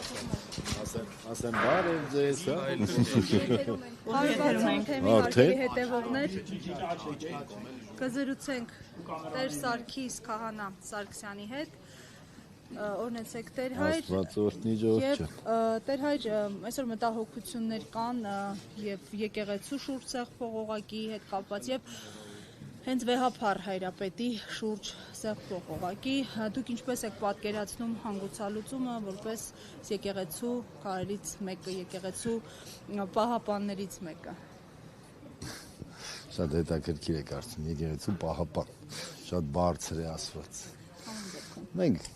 Ասեմ բարև ձեզ, հա։ Արդեն հետևողներ կզրուցենք Տեր Սարգիս քահանա Սարգսյանի հետ, օրհնեցեք Տեր հայր, Աստված օրհնի ժողովուրդը։ եւ Տեր հայր, այսօր մտահոգություններ կան եւ եկեղեցու շուրջ սեղ փողողակի հետ կապված եւ հենց վեհափառ հայրապետի շուրջ սեղ փողողակի, դուք ինչպես եք պատկերացնում հանգուցալուծումը որպես եկեղեցու քարերից մեկը, եկեղեցու պահապաններից մեկը։ Շատ հետաքրքիր է կարծում, եկեղեցու պահապան, շատ բարձր է ասված։ Մենք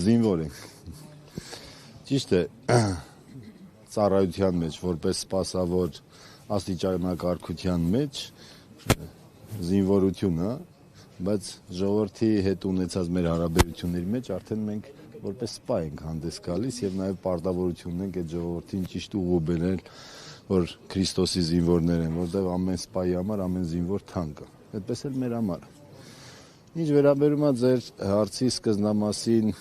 զինվոր ենք։ Ճիշտ է, ծառայության մեջ, որպես սպասավոր աստիճանակարգության մեջ զինվորություն, հա, բայց ժողովրդի հետ ունեցած մեր հարաբերությունների մեջ արդեն մենք որպես սպա ենք հանդես գալիս եւ նաեւ պարտավորություն ունենք այդ ժողովրդին ճիշտ ուղու բերել, որ Քրիստոսի զինվորներ են, որտեղ ամեն սպայի համար ամեն զինվոր թանկ է։ Այդպես էլ մեր համար։ Ինչ վերաբերում է ձեր հարցի սկզբնամասին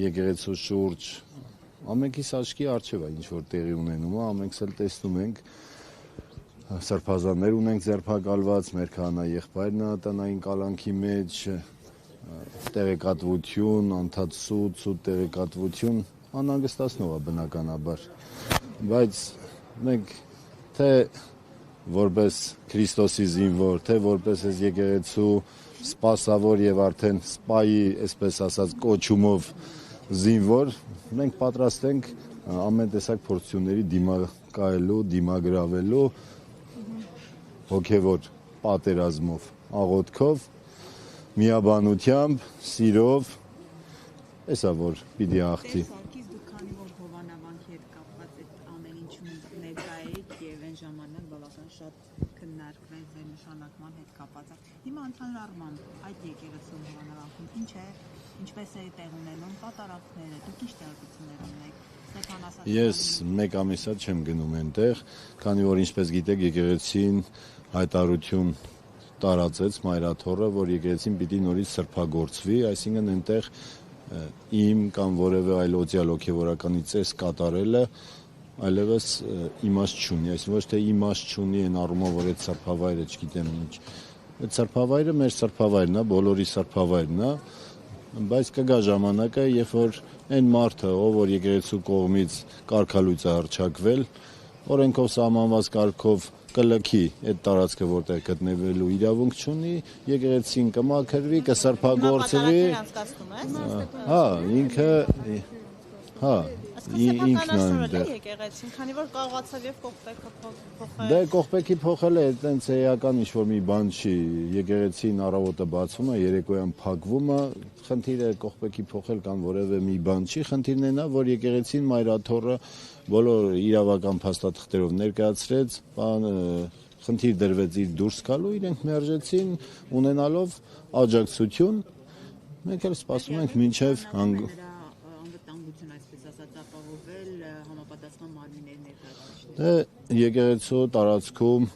եկեղեցու շուրջ, ամենքիս աչքի առջև է ինչ որ տեղի ունենում, ամենքս էլ տեսնում ենք սրբազաններ ունենք ձերբակալված, մեր քահանա եղբայրն է տնային կալանքի մեջ, տեղեկատվություն, անդադսուտ, սուտ տեղեկատվություն, անհանգստացնող է բնականաբար, բայց մենք թե որպես Քրիստոսի զինվոր, թե որպես այս եկեղեցու սպասավոր եւ արդեն սպայի, այսպես ասած, կոչումով զինվոր, մենք պատրաստ ենք ամեն տեսակ փորձությունների դիմակայելու, դիմագրավելու հոգևոր պատերազմով, աղոթքով, միաբանությամբ, սիրով, էսա որ պիտի աղթի։ Սարգիս, դուք քանի որ Հովանավանքի հետ կապված այդ ամեն ինչում ներկա եք եւ այն ժամանակ բավական շատ քննարկվեց ձեր նշանակման հետ կապված։ Հիմա ընդհանուր առմամբ այդ եկեղեցու Հովանավանքում ինչ է, ինչպես է տեղ ունենում կատարածքները, դուք ինչ տեղեկություններ ունեք։ Ես մեկ ամիսա չեմ գնում այնտեղ, քանի որ ինչպես գիտեք եկեղեցին հայտարարություն տարածեց մայրաթոռը, որ եկեղեցին պիտի նորից սրբագործվի, այսինքն այնտեղ իմ կամ որևէ այլ օծյալ հոգևորականի ծես կատարելը այլևս իմաստ չունի, այսինքն ոչ թե իմաստ չունի այն առումով, որ այդ սրբավայրը չգիտեմ ինչ։ Այդ սրբավայրը մեր սրբավայրն է, բոլորի սրբավայրն է, բայց կգա ժամանակը, երբ որ այն մարդը, ով որ եկեղեցու կողմից կարգալույծ է հռչակվել, օրենքով սահմանված կարգով կլքի այդ տարածքը, որտեղ գտնվելու իրավունք չունի, եկեղեցին կմաքրվի, կսրբագործվի։ Հա, ինքը, հա, ինքն այնտեղ։ Եկեղեցին, քանի որ կարողացավ եւ կողպեքը փոխել։ Դե կողպեքի փոխելը այտենց էական ինչ-որ մի բան չի, եկեղեցին առավոտը բացվում է, երեկոյան փակվում է, խնդիրը կողպեքի փոխել կամ որևէ մի բան չի, խնդիրն այն է, որ եկեղեցին մայրաթոռը բոլոր իրավական փաստաթղթերով ներկայացրեց, խնդիր դրվեց իր դուրս գալու, իրենք մերժեցին, ունենալով աջակցություն, մենք էլ սպասում ենք մինչև անվտանգություն, այսպես ասած, ապահովել համապատասխան մարմինների ներկայացուցիչները։ Դե եկեղեցու տարածքում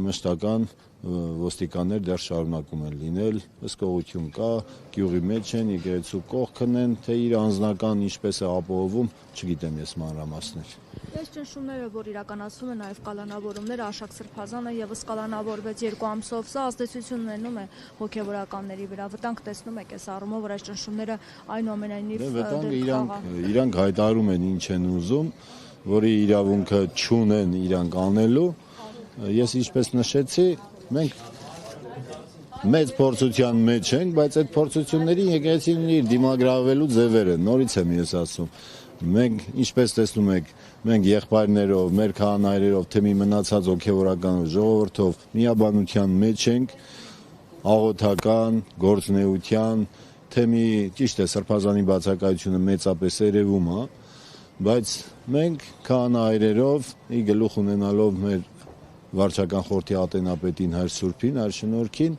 մշտական ոստիկաններ դեռ շարունակում են լինել, հսկողություն կա, գյուղի մեջ են, եկեղեցու կողքն են, թե իր անձնական ինչպես է ապահովում, չգիտեմ ես մանրամասներ։ Այս ճնշումները, որ իրականացվում են, նաև կալանավորումներ, Աշակ Սրբազանը եւս կալանավորվեց 2 ամսով, սա ազդեցություն ունենում է հոգևորականների վրա, վտանգ տեսնում եք այս առումով, որ այս ճնշումները այնուամենայնիվ վտանգը իրանք հայտարարում են ինչ են ուզում, որի իրավունքը չունեն իրանք անելու, ես ինչպես նշեցի, մենք մեծ փորձության մեջ ենք, բայց այդ փորձությունների եկեղեցին իր դիմագրավելու ձևերը, նորից եմ ես ասում, մենք ինչպես տեսնում եք, մենք եղբայրներով, մեր քահանայերով, թե մի մնացած հոգևորականով, ժողովրդով միաբանության մեջ ենք, աղոթական, գործունեության, թե մի ճիշտ է սրբազանի բացակայությունը մեծապես երևում է, բայց մենք քահանայերով, ի գլուխ ունենալով մեր վարչական խորհրդի ատենապետին Հայր Սուրբին, Հայր Շնորհքին,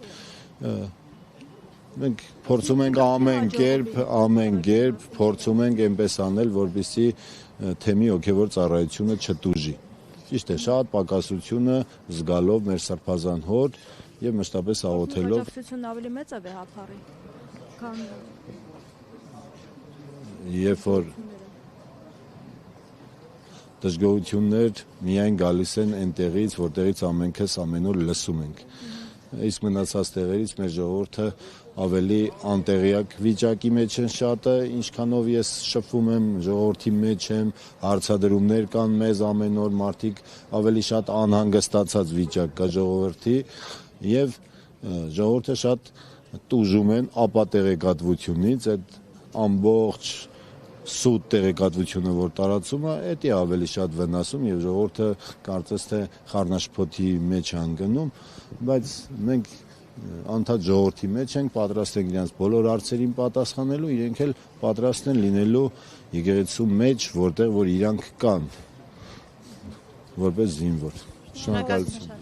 մենք փորձում ենք ամեն կերպ փորձում ենք այնպես անել, որպեսզի թեմի հոգևոր ծառայությունը չտուժի։ Ճիշտ է, շատ պակասությունը զգալով մեր սրբազան հոր եւ մշտապես աղոթելով։ Աջակցությունն ավելի մեծ է վեհափառի, քան երբ որ դժգոհություններ միայն գալիս են այնտեղից, որտեղից ամենքս ամեն օր լսում ենք։ Իսկ մնացած տեղերից մեր ժողովուրդը ավելի անտեղյակ վիճակի մեջ են շատը, ինչքանով ես շփվում եմ ժողովրդի մեջ եմ, հարցադրումներ կան մեզ ամեն օր, մարդիկ ավելի շատ անհանգստացած վիճակ կա ժողովրդի եւ ժողովուրդը շատ տուժում են ապատեղեկատվությունից, այդ ամբողջ սուտ տեղեկատվությունը, որ տարածում է, դա է ավելի շատ վնասում եւ ժողովուրդը կարծես թե խառնաշփոթի մեջ անգնում, բայց մենք անդադ ժողովրդի մեջ ենք, պատրաստ ենք իրենց բոլոր հարցերին պատասխանելու, իրենք էլ պատրաստ են լինելու եկեղեցու մեջ, որտեղ որ իրանք կան որպես զինվոր։ Շնորհակալություն։